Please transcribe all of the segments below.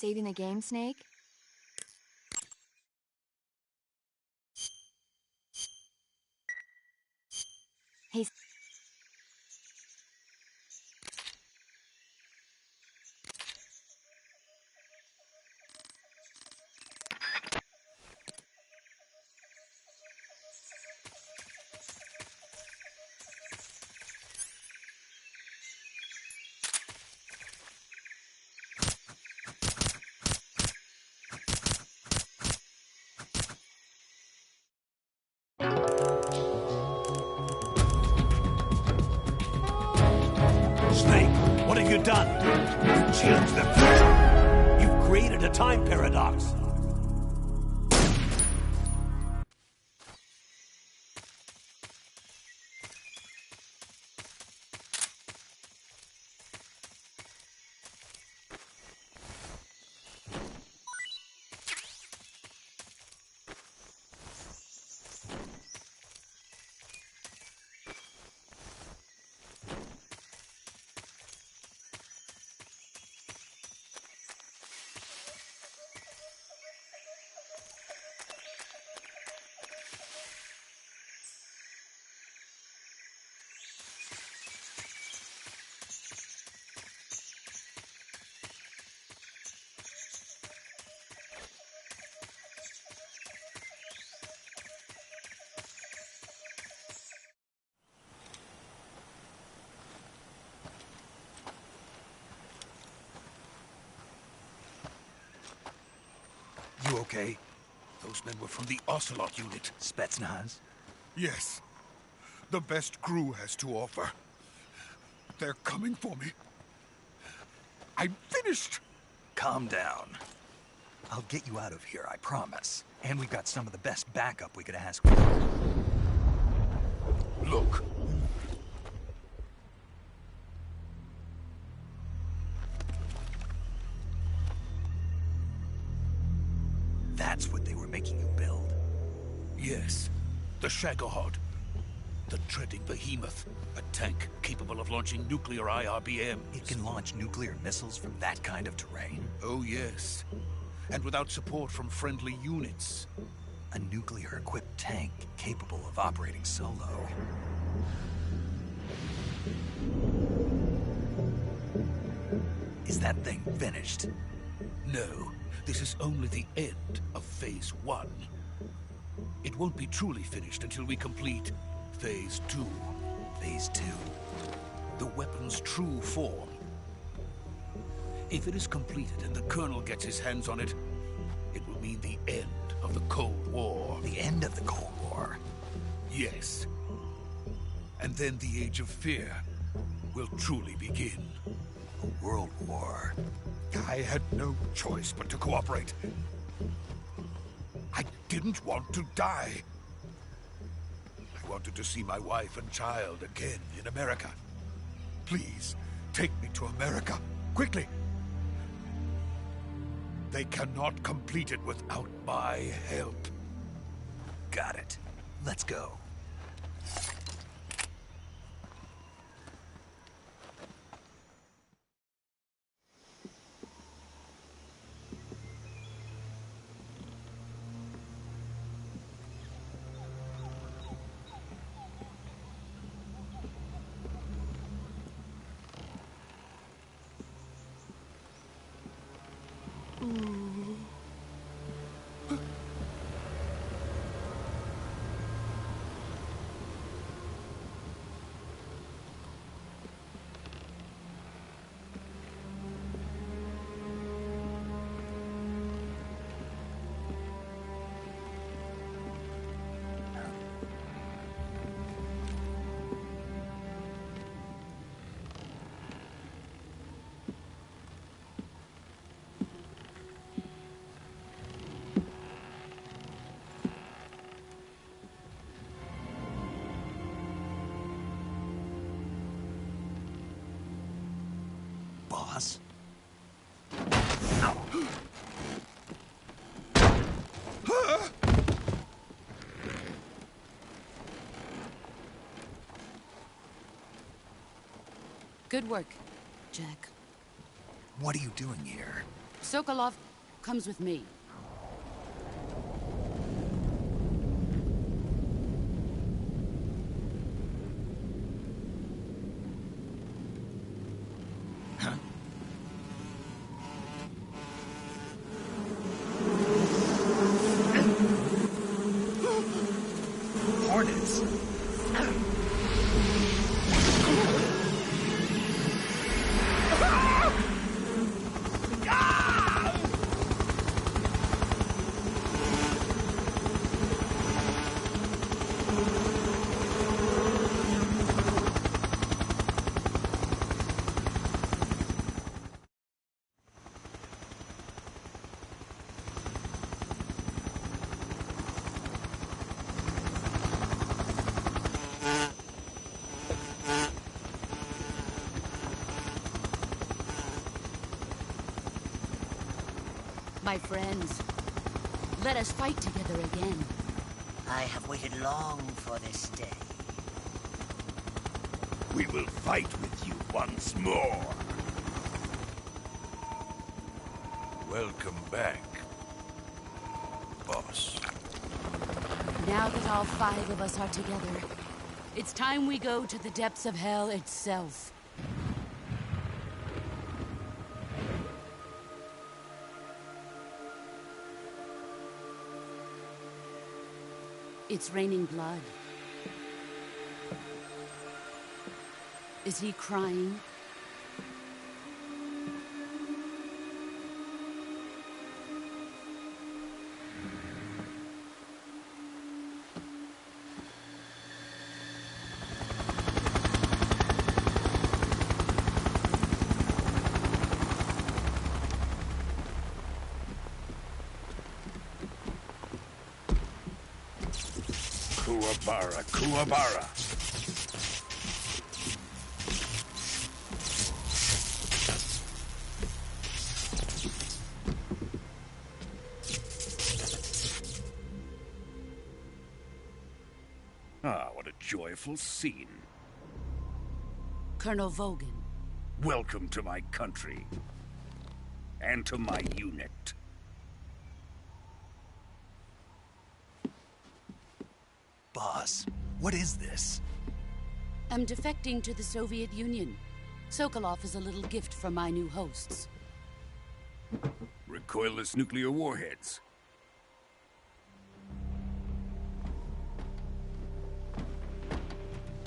saving the game, Snake? Hey, Snake, what have you done? You've changed the future. You've created a time paradox. You okay? Those men were from the Ocelot unit. Spetsnaz? Yes. The best crew has to offer. They're coming for me. I'm finished! Calm down. I'll get you out of here, I promise. And we've got some of the best backup we could ask for. Look. That's what they were making you build? Yes. The Shagohod. The treading behemoth. A tank capable of launching nuclear IRBMs. It can launch nuclear missiles from that kind of terrain? Oh, yes. And without support from friendly units. A nuclear-equipped tank capable of operating solo. Is that thing finished? No. This is only the end of Phase 1. It won't be truly finished until we complete Phase 2. Phase 2? The weapon's true form. If it is completed and the Colonel gets his hands on it, it will mean the end of the Cold War. The end of the Cold War? Yes. And then the Age of Fear will truly begin. A world war? I had no choice but to cooperate. I didn't want to die. I wanted to see my wife and child again in America. Please, take me to America, quickly. They cannot complete it without my help. Got it. Let's go. Boss? Good work, Jack. What are you doing here? Sokolov comes with me. Hornets. My friends, let us fight together again. I have waited long for this day. We will fight with you once more. Welcome back, boss. Now that all 5 of us are together, it's time we go to the depths of hell itself. It's raining blood. Is he crying? Kuwabara, Kuwabara. Ah, what a joyful scene. Colonel Vogan. Welcome to my country. And to my unit. Boss, what is this? I'm defecting to the Soviet Union. Sokolov is a little gift from my new hosts. Recoilless nuclear warheads.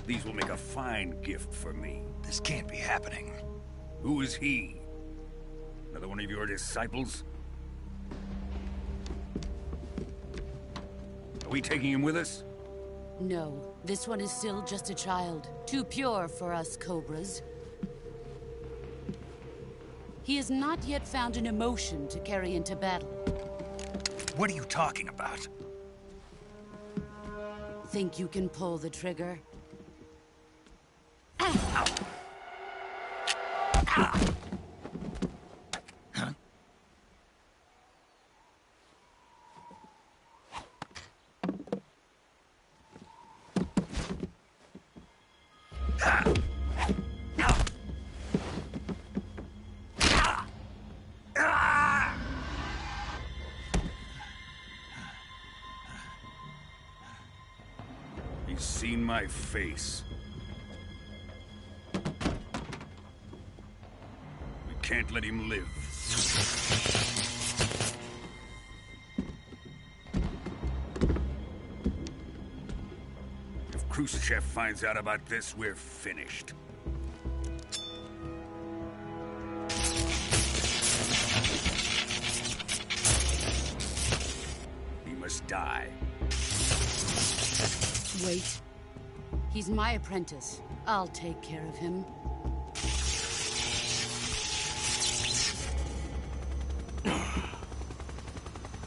These will make a fine gift for me. This can't be happening. Who is he? Another one of your disciples? Are we taking him with us? No, this one is still just a child. Too pure for us Cobras. He has not yet found an emotion to carry into battle. What are you talking about? Think you can pull the trigger? He's seen my face. We can't let him live. If Khrushchev finds out about this, we're finished. He must die. Wait. He's my apprentice. I'll take care of him.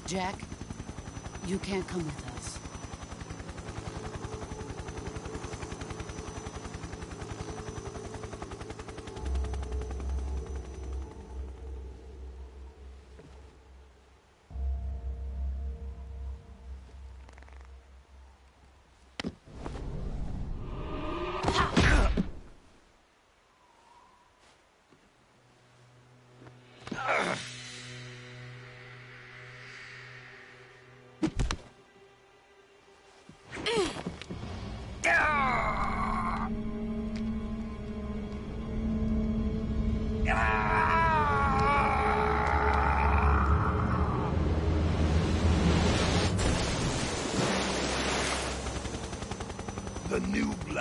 Jack, you can't come with us.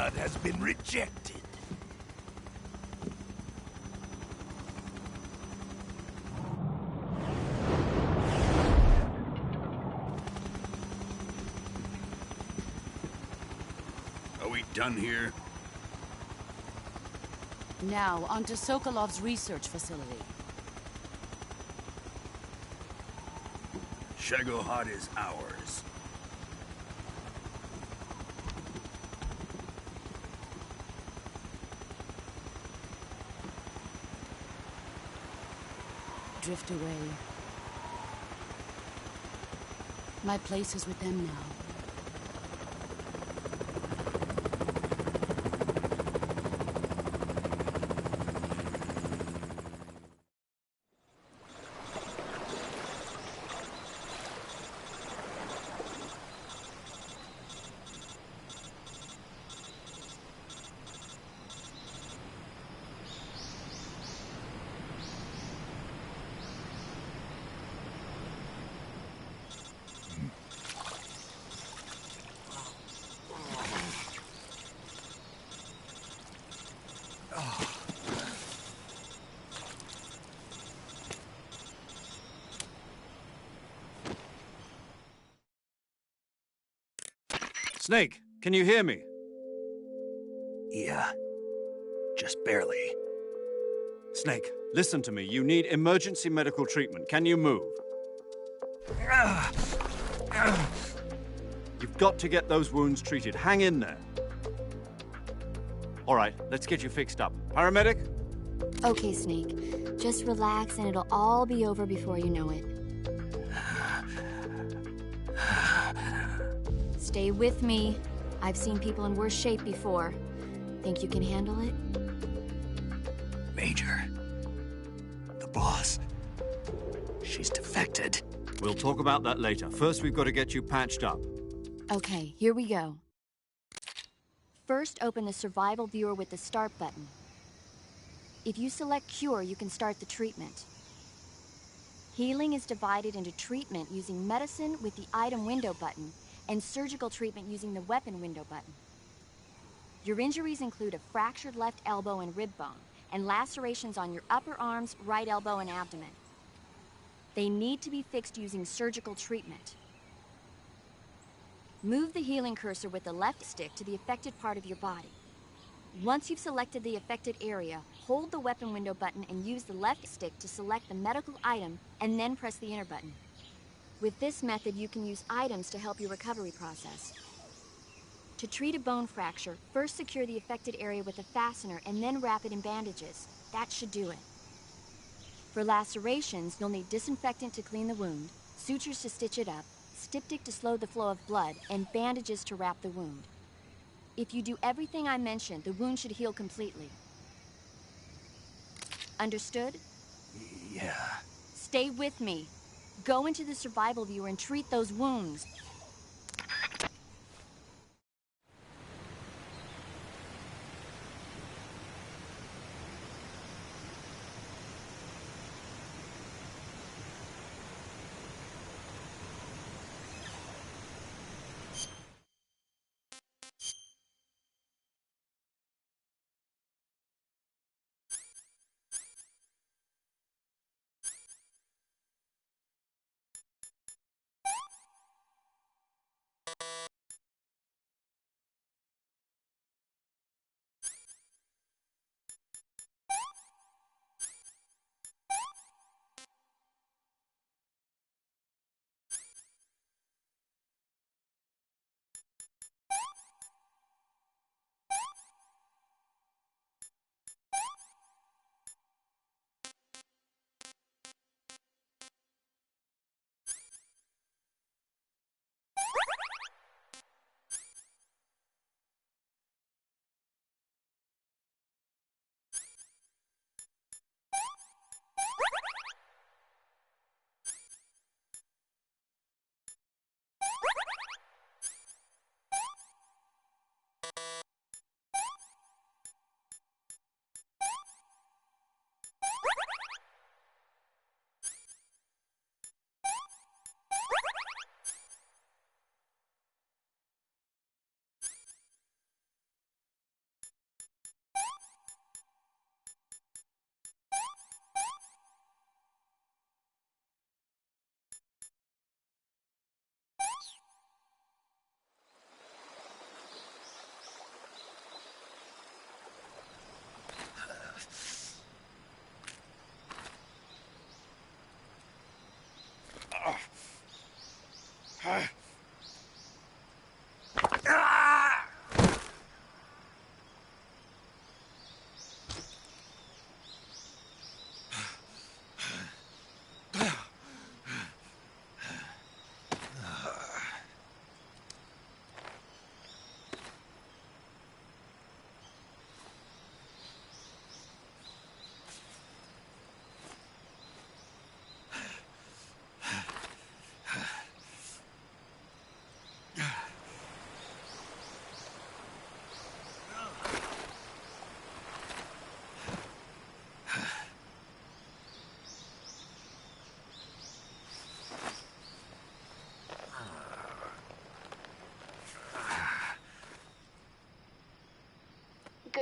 blood has been rejected. Are we done here? Now, onto Sokolov's research facility. Shagohod is ours. Drift away. My place is with them now. Snake, can you hear me? Yeah. Just barely. Snake, listen to me. You need emergency medical treatment. Can you move? You've got to get those wounds treated. Hang in there. All right, let's get you fixed up. Paramedic? Okay, Snake. Just relax and it'll all be over before you know it. Stay with me. I've seen people in worse shape before. Think you can handle it? Major. The boss. She's defected. We'll talk about that later. First, we've got to get you patched up. Okay, here we go. First, open the survival viewer with the start button. If you select cure, you can start the treatment. Healing is divided into treatment using medicine with the item window button and surgical treatment using the weapon window button. Your injuries include a fractured left elbow and rib bone, and lacerations on your upper arms, right elbow, and abdomen. They need to be fixed using surgical treatment. Move the healing cursor with the left stick to the affected part of your body. Once you've selected the affected area, hold the weapon window button and use the left stick to select the medical item, and then press the enter button. With this method, you can use items to help your recovery process. To treat a bone fracture, first secure the affected area with a fastener and then wrap it in bandages. That should do it. For lacerations, you'll need disinfectant to clean the wound, sutures to stitch it up, styptic to slow the flow of blood, and bandages to wrap the wound. If you do everything I mentioned, the wound should heal completely. Understood? Yeah. Stay with me. Go into the survival viewer and treat those wounds.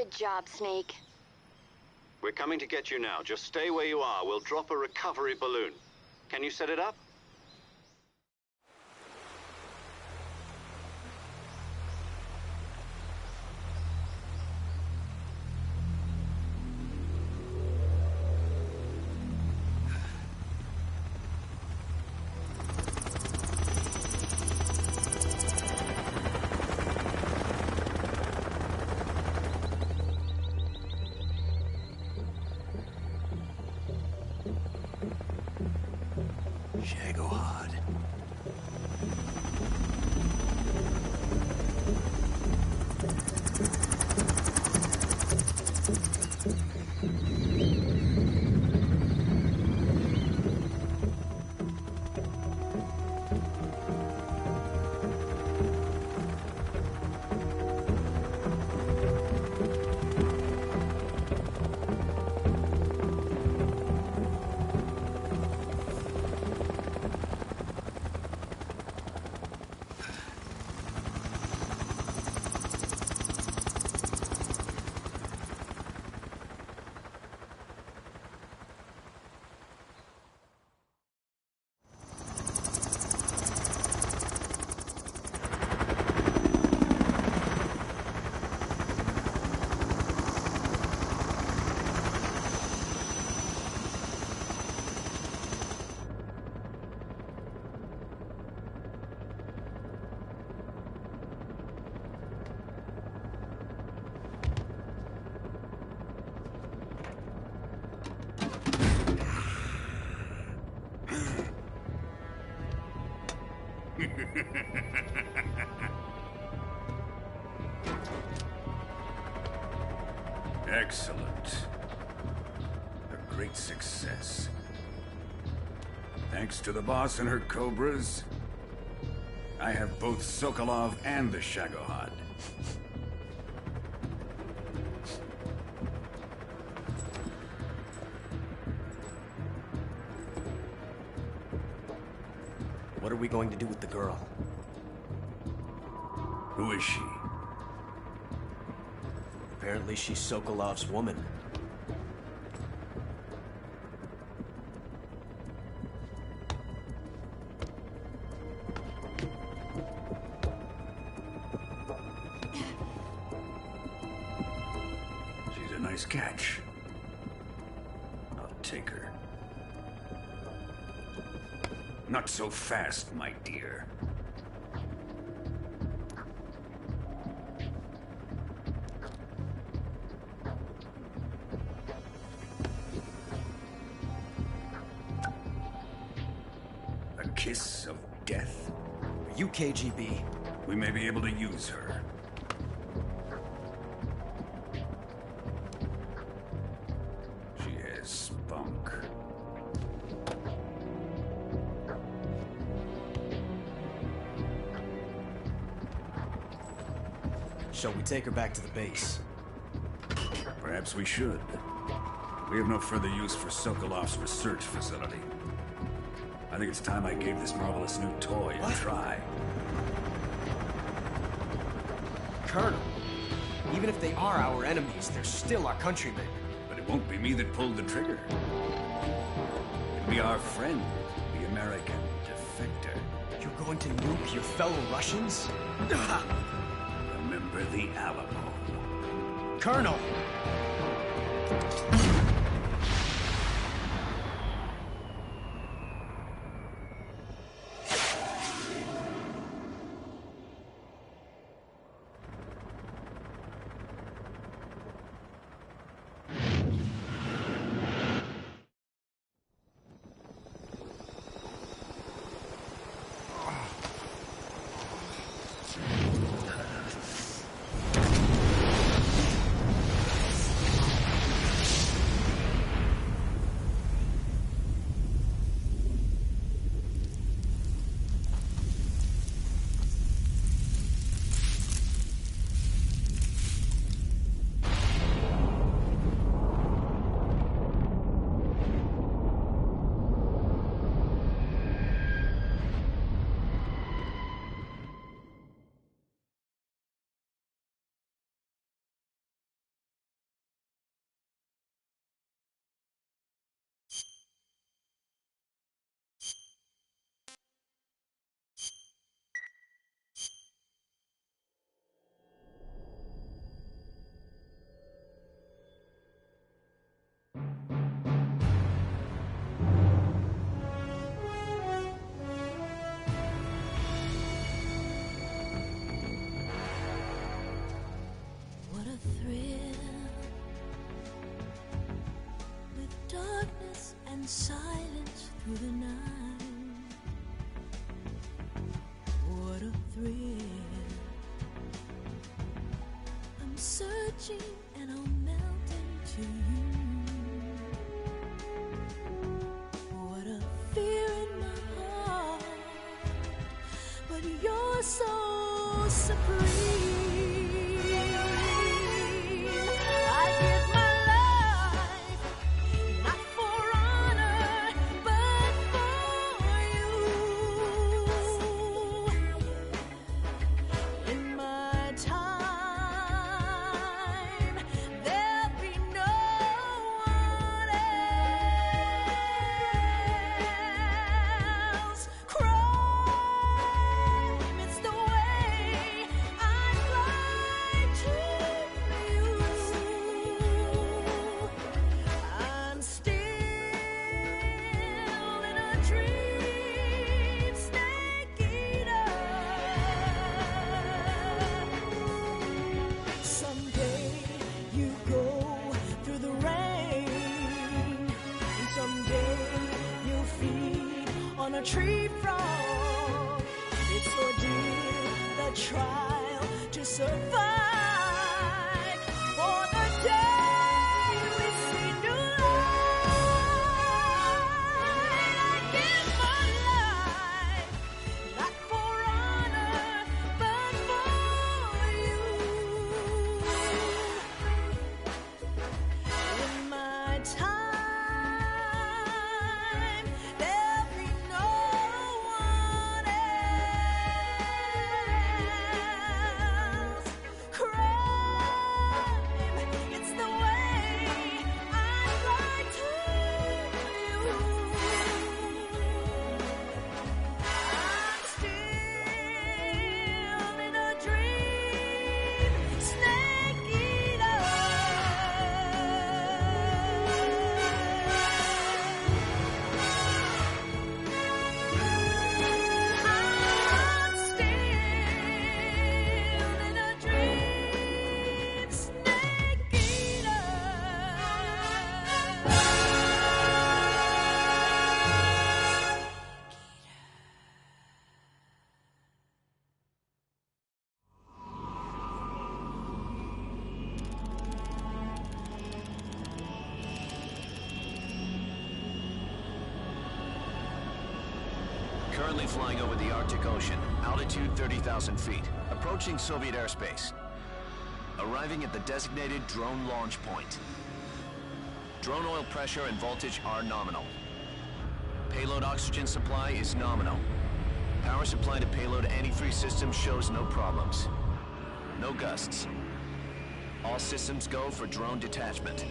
Good job, Snake. We're coming to get you now. Just stay where you are. We'll drop a recovery balloon. Can you set it up? Shagohod. Excellent. A great success. Thanks to the boss and her cobras, I have both Sokolov and the Shagohod. What are we going to do with the girl? Who is she? Apparently she's Sokolov's woman. She's a nice catch. I'll take her. Not so fast, my dear. A kiss of death? Are you KGB? We may be able to use her. She has spunk. Shall we take her back to the base? Perhaps we should. We have no further use for Sokolov's research facility. I think it's time I gave this marvelous new toy a try. Colonel, even if they are our enemies, they're still our countrymen. But it won't be me that pulled the trigger. It'll be our friend, the American defector. You're going to nuke your fellow Russians? Remember the Alamo. Colonel! in silence through the night. What a thrill. I'm searching and I'll melt into you. What a fear in my heart, but you're so supreme. A tree frog, it's ordeal, the trial to survive. For the day we see new light, I give my life, not for honor, but for you. In my time, Currently flying over the Arctic Ocean, altitude 30,000 feet, approaching Soviet airspace. Arriving at the designated drone launch point. Drone oil pressure and voltage are nominal. Payload oxygen supply is nominal. Power supply to payload antifreeze system shows no problems. No gusts. All systems go for drone detachment.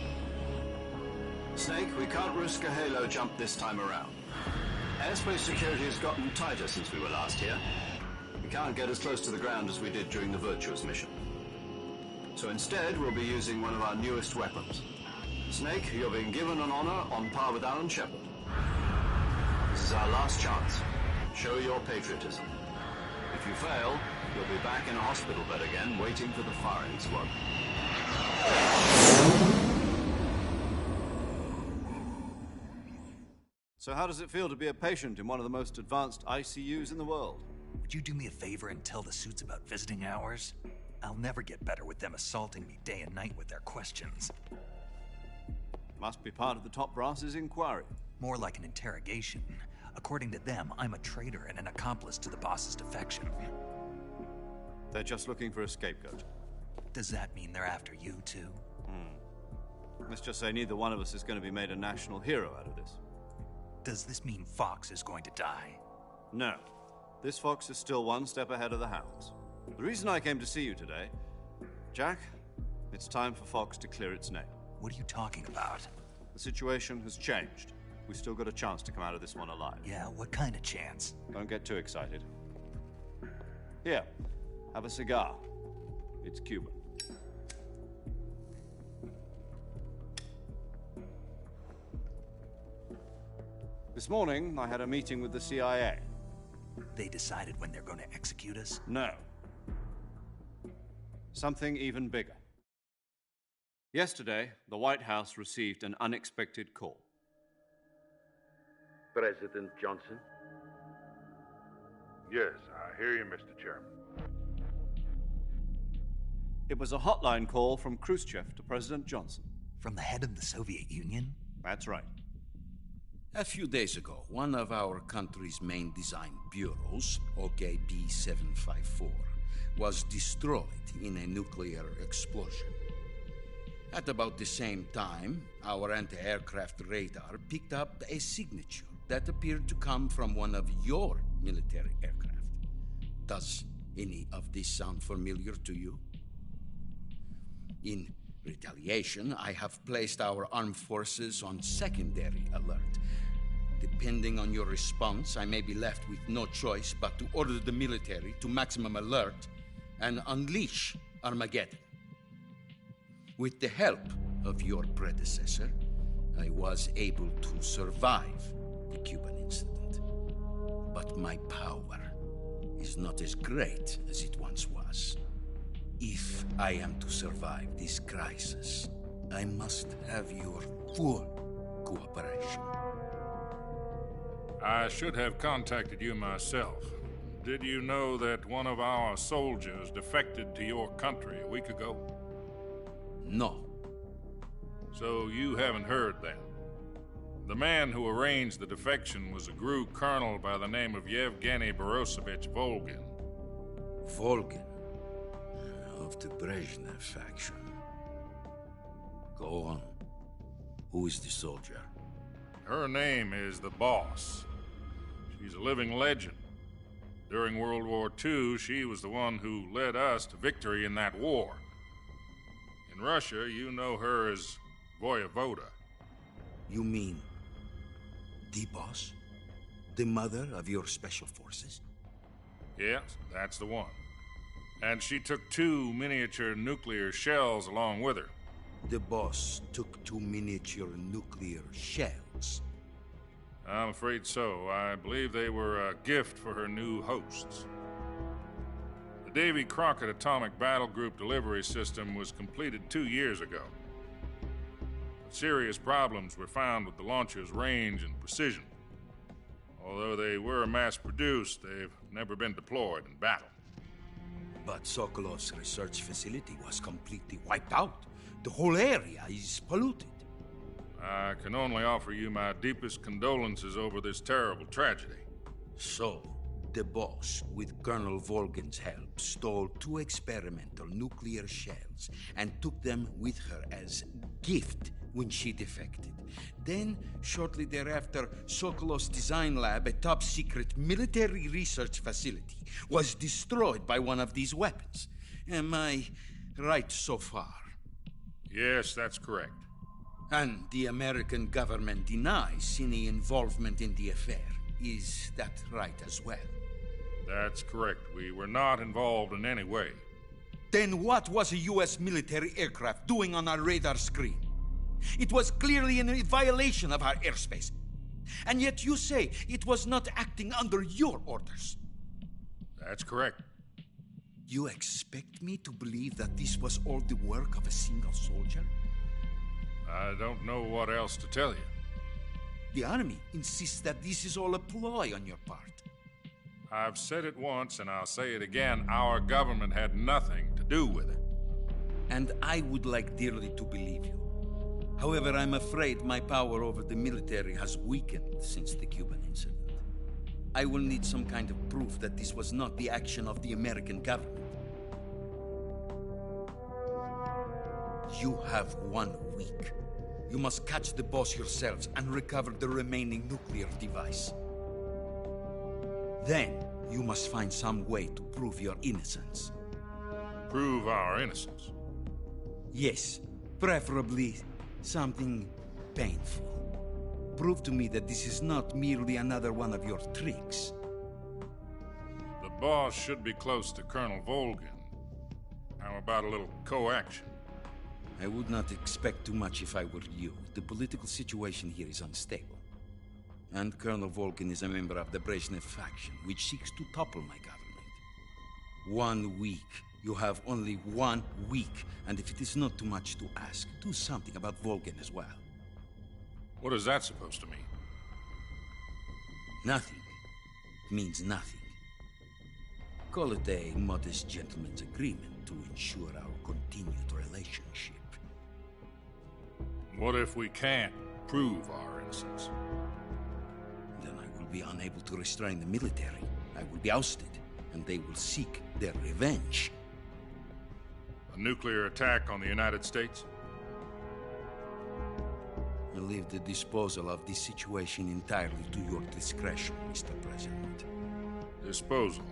Snake, we can't risk a halo jump this time around. Airspace security has gotten tighter since we were last here. We can't get as close to the ground as we did during the Virtuous mission. So instead, we'll be using one of our newest weapons. Snake, you're being given an honor on par with Alan Shepard. This is our last chance. Show your patriotism. If you fail, you'll be back in a hospital bed again, waiting for the firing squad. So how does it feel to be a patient in one of the most advanced ICUs in the world? Would you do me a favor and tell the suits about visiting hours? I'll never get better with them assaulting me day and night with their questions. Must be part of the top brass's inquiry. More like an interrogation. According to them, I'm a traitor and an accomplice to the boss's defection. They're just looking for a scapegoat. Does that mean they're after you, too? Let's just say neither one of us is going to be made a national hero out of this. Does this mean Fox is going to die? No. This Fox is still one step ahead of the Hounds. The reason I came to see you today... Jack, it's time for Fox to clear its name. What are you talking about? The situation has changed. We've still got a chance to come out of this one alive. Yeah, what kind of chance? Don't get too excited. Here, have a cigar. It's Cuban. This morning, I had a meeting with the CIA. They decided when they're going to execute us? No. Something even bigger. Yesterday, the White House received an unexpected call. President Johnson? Yes, I hear you, Mr. Chairman. It was a hotline call from Khrushchev to President Johnson. From the head of the Soviet Union? That's right. A few days ago, one of our country's main design bureaus, OKB 754, was destroyed in a nuclear explosion. At about the same time, our anti-aircraft radar picked up a signature that appeared to come from one of your military aircraft. Does any of this sound familiar to you? In retaliation, I have placed our armed forces on secondary alert. Depending on your response, I may be left with no choice but to order the military to maximum alert and unleash Armageddon. With the help of your predecessor, I was able to survive the Cuban incident. But my power is not as great as it once was. If I am to survive this crisis, I must have your full cooperation. I should have contacted you myself. Did you know that one of our soldiers defected to your country a week ago? No. So you haven't heard then? The man who arranged the defection was a GRU colonel by the name of Yevgeny Borosovich Volgin. Volgin? Of the Brezhnev faction. Go on. Who is the soldier? Her name is the Boss. She's a living legend. During World War II, she was the one who led us to victory in that war. In Russia, you know her as Voyevoda. You mean the Boss? The mother of your special forces? Yes, that's the one. And she took 2 miniature nuclear shells along with her. The Boss took 2 miniature nuclear shells? I'm afraid so. I believe they were a gift for her new hosts. The Davy Crockett Atomic Battle Group delivery system was completed 2 years ago. But serious problems were found with the launcher's range and precision. Although they were mass-produced, they've never been deployed in battle. But Sokolov's research facility was completely wiped out. The whole area is polluted. I can only offer you my deepest condolences over this terrible tragedy. So, the Boss, with Colonel Volgin's help, stole 2 experimental nuclear shells and took them with her as gift when she defected. Then, shortly thereafter, Sokolov's design lab, a top-secret military research facility, was destroyed by one of these weapons. Am I right so far? Yes, that's correct. And the American government denies any involvement in the affair. Is that right as well? That's correct. We were not involved in any way. Then what was a U.S. military aircraft doing on our radar screen? It was clearly in violation of our airspace. And yet you say it was not acting under your orders. That's correct. You expect me to believe that this was all the work of a single soldier? I don't know what else to tell you. The Army insists that this is all a ploy on your part. I've said it once, and I'll say it again. Our government had nothing to do with it. And I would like dearly to believe you. However, I'm afraid my power over the military has weakened since the Cuban incident. I will need some kind of proof that this was not the action of the American government. You have 1 week. You must catch the Boss yourselves and recover the remaining nuclear device. Then, you must find some way to prove your innocence. Prove our innocence? Yes, preferably something painful. Prove to me that this is not merely another one of your tricks. The Boss should be close to Colonel Volgin. How about a little co-action? I would not expect too much if I were you. The political situation here is unstable. And Colonel Volgin is a member of the Brezhnev faction, which seeks to topple my government. 1 week. You have only 1 week. And if it is not too much to ask, do something about Volgin as well. What is that supposed to mean? Nothing means nothing. Call it a modest gentleman's agreement to ensure our continued relationship. What if we can't prove our innocence? Then I will be unable to restrain the military. I will be ousted, and they will seek their revenge. A nuclear attack on the United States? I leave the disposal of this situation entirely to your discretion, Mr. President. Disposal?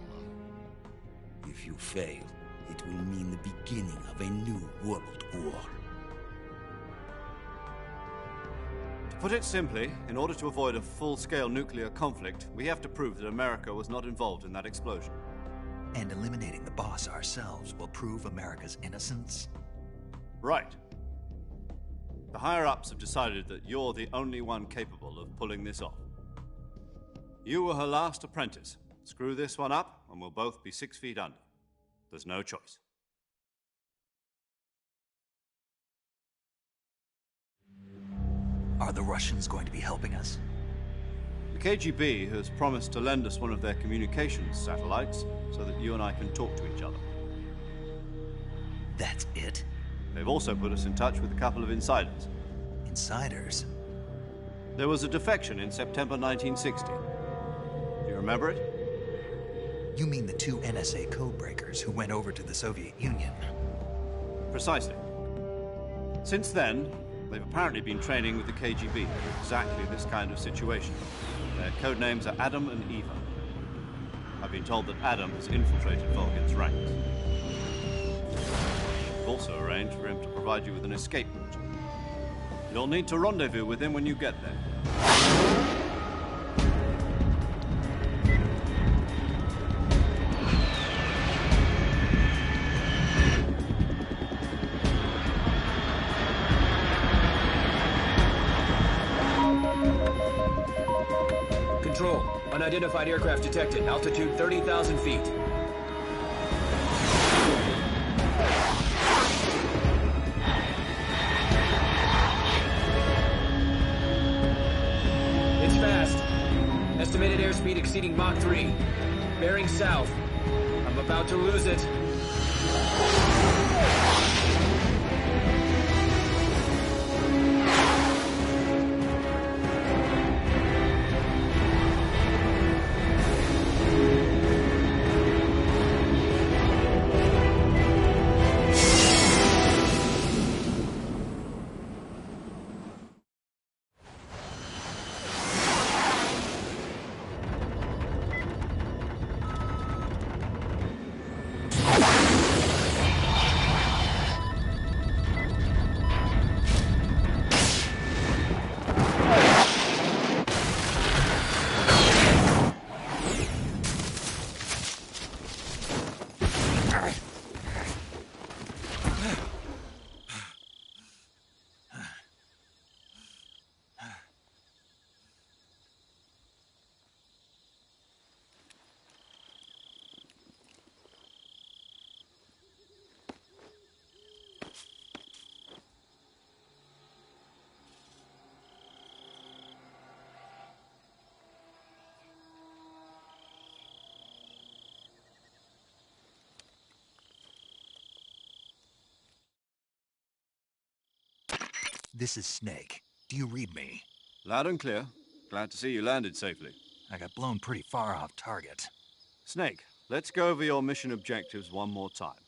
If you fail, it will mean the beginning of a new world war. To put it simply, in order to avoid a full-scale nuclear conflict, we have to prove that America was not involved in that explosion. And eliminating the boss ourselves will prove America's innocence? Right. The higher-ups have decided that you're the only one capable of pulling this off. You were her last apprentice. Screw this one up, and we'll both be 6 feet under. There's no choice. Are the Russians going to be helping us? The KGB has promised to lend us one of their communications satellites so that you and I can talk to each other. That's it? They've also put us in touch with a couple of insiders. Insiders? There was a defection in September 1960. Do you remember it? You mean the 2 NSA codebreakers who went over to the Soviet Union? Precisely. Since then, they've apparently been training with the KGB for exactly this kind of situation. Their code names are Adam and Eva. I've been told that Adam has infiltrated Volgin's ranks. We've also arranged for him to provide you with an escape route. You'll need to rendezvous with him when you get there. Control. Unidentified aircraft detected. Altitude 30,000 feet. It's fast. Estimated airspeed exceeding Mach 3. Bearing south. I'm about to lose it. This is Snake. Do you read me? Loud and clear. Glad to see you landed safely. I got blown pretty far off target. Snake, let's go over your mission objectives one more time.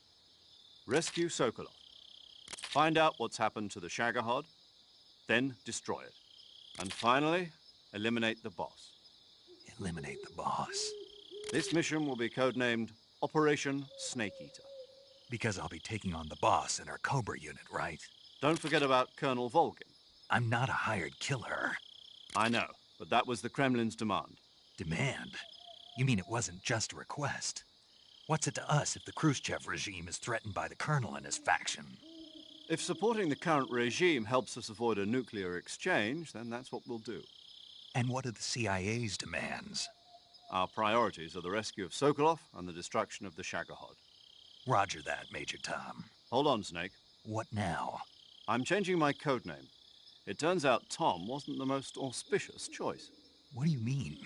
Rescue Sokolov. Find out what's happened to the Shagohod, then destroy it. And finally, eliminate the boss. Eliminate the boss? This mission will be codenamed Operation Snake Eater. Because I'll be taking on the boss in our Cobra unit, right? Don't forget about Colonel Volgin. I'm not a hired killer. I know, but that was the Kremlin's demand. Demand? You mean it wasn't just a request? What's it to us if the Khrushchev regime is threatened by the Colonel and his faction? If supporting the current regime helps us avoid a nuclear exchange, then that's what we'll do. And what are the CIA's demands? Our priorities are the rescue of Sokolov and the destruction of the Shagohod. Roger that, Major Tom. Hold on, Snake. What now? I'm changing my codename. It turns out Tom wasn't the most auspicious choice. What do you mean?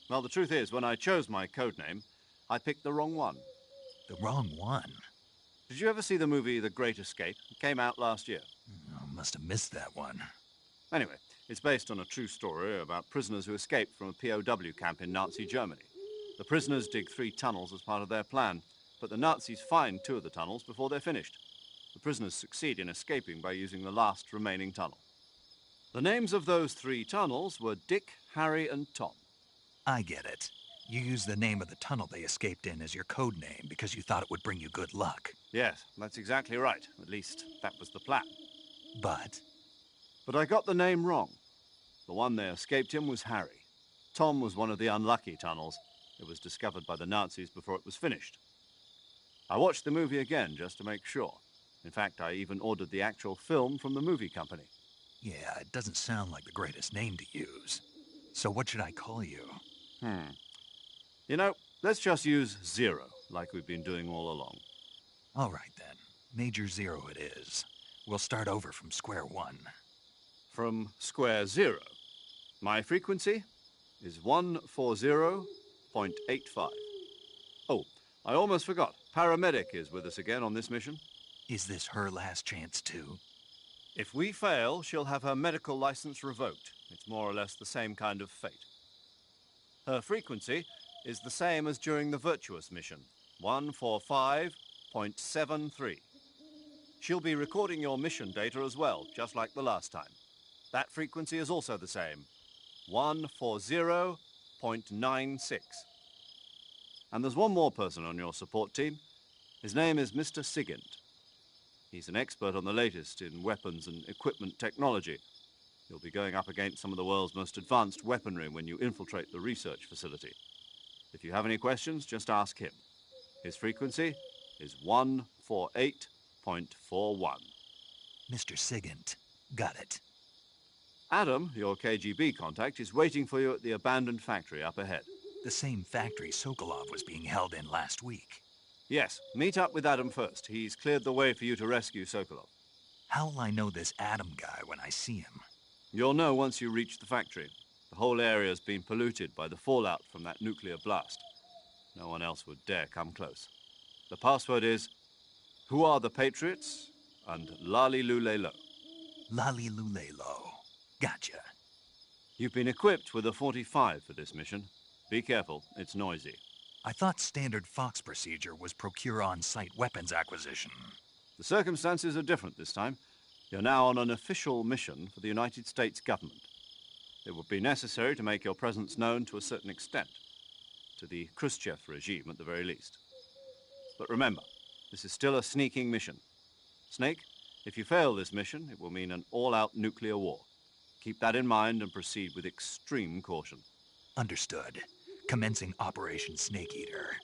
Well, the truth is, when I chose my code name, I picked the wrong one. The wrong one? Did you ever see the movie The Great Escape? It came out last year. Oh, must have missed that one. Anyway, it's based on a true story about prisoners who escaped from a POW camp in Nazi Germany. The prisoners dig 3 tunnels as part of their plan, but the Nazis find 2 of the tunnels before they're finished. The prisoners succeed in escaping by using the last remaining tunnel. The names of those 3 tunnels were Dick, Harry, and Tom. I get it. You used the name of the tunnel they escaped in as your code name because you thought it would bring you good luck. Yes, that's exactly right. At least, that was the plan. But I got the name wrong. The one they escaped in was Harry. Tom was one of the unlucky tunnels. It was discovered by the Nazis before it was finished. I watched the movie again just to make sure. In fact, I even ordered the actual film from the movie company. yeah, it doesn't sound like the greatest name to use. So what should I call you? You know, let's just use Zero, like we've been doing all along. All right, then. Major Zero it is. We'll start over from square one. From square 0. My frequency is 140.85. Oh, I almost forgot. Paramedic is with us again on this mission. Is this her last chance, too? If we fail, she'll have her medical license revoked. It's more or less the same kind of fate. Her frequency is the same as during the Virtuous mission, 145.73. She'll be recording your mission data as well, just like the last time. That frequency is also the same, 140.96. And there's one more person on your support team. His name is Mr. Sigint. He's an expert on the latest in weapons and equipment technology. You'll be going up against some of the world's most advanced weaponry when you infiltrate the research facility. If you have any questions, just ask him. His frequency is 148.41. Mr. Sigint. Got it. Adam, your KGB contact, is waiting for you at the abandoned factory up ahead. The same factory Sokolov was being held in last week. Yes, meet up with Adam first. He's cleared the way for you to rescue Sokolov. How'll I know this Adam guy when I see him? You'll know once you reach the factory. The whole area's been polluted by the fallout from that nuclear blast. No one else would dare come close. The password is, "Who are the Patriots?" and Lali Lulelo. Lali Lulelo. Gotcha. You've been equipped with a 45 for this mission. Be careful, it's noisy. I thought standard Fox procedure was procure on-site weapons acquisition. The circumstances are different this time. You're now on an official mission for the United States government. It would be necessary to make your presence known to a certain extent, to the Khrushchev regime at the very least. But remember, this is still a sneaking mission. Snake, if you fail this mission, it will mean an all-out nuclear war. Keep that in mind and proceed with extreme caution. Understood. Commencing Operation Snake Eater.